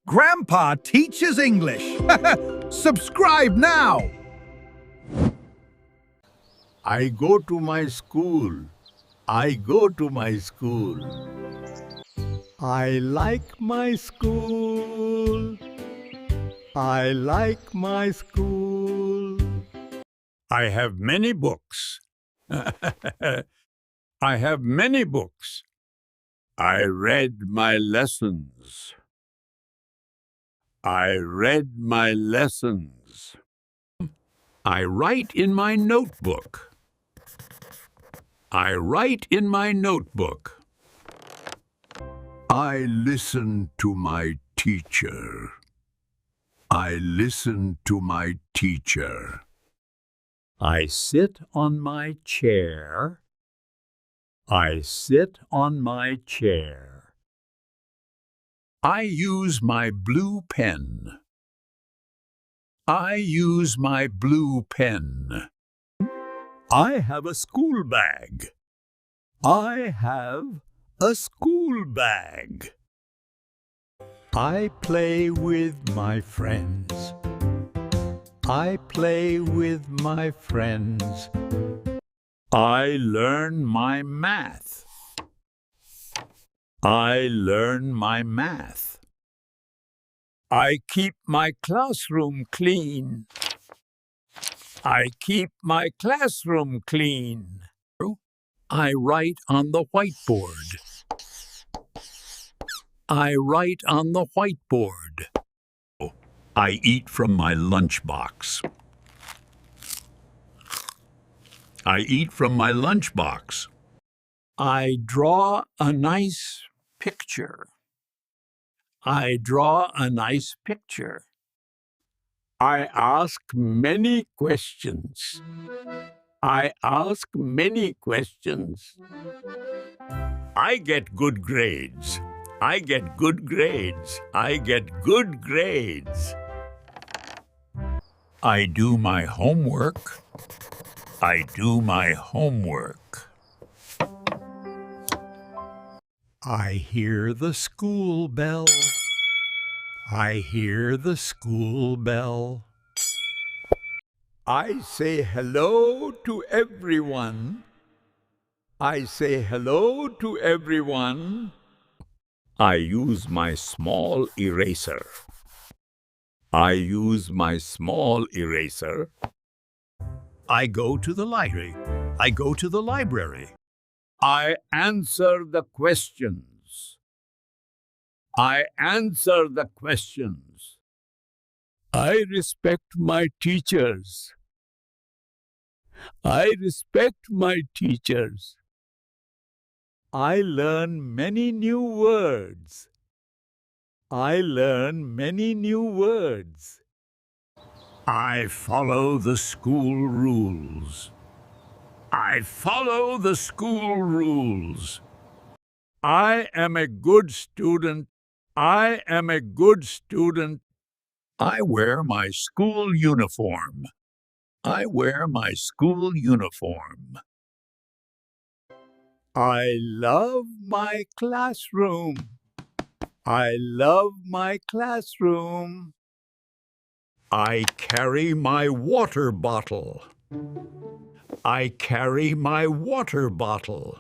Grandpa teaches English. Subscribe now. I go to my school. I go to my school. I like my school. I like my school. I have many books. I have many books. I read my lessons. I read my lessons. I write in my notebook. I write in my notebook. I listen to my teacher. I listen to my teacher. I sit on my chair. I sit on my chair. I use my blue pen. I use my blue pen. I have a school bag. I have a school bag. I play with my friends. I play with my friends. I learn my math. I learn my math. I keep my classroom clean. I keep my classroom clean. I write on the whiteboard. I write on the whiteboard. I eat from my lunchbox. I eat from my lunchbox. I draw a nice picture. I draw a nice picture. I ask many questions. I ask many questions. I get good grades. I get good grades. I get good grades. I do my homework. I do my homework. I hear the school bell. I hear the school bell. I say hello to everyone. I say hello to everyone. I use my small eraser. I use my small eraser. I go to the library. I go to the library. I answer the questions. I answer the questions. I respect my teachers. I respect my teachers. I learn many new words. I learn many new words. I follow the school rules. I follow the school rules. I am a good student. I am a good student. I wear my school uniform. I wear my school uniform. I love my classroom. I love my classroom. I carry my water bottle. I carry my water bottle.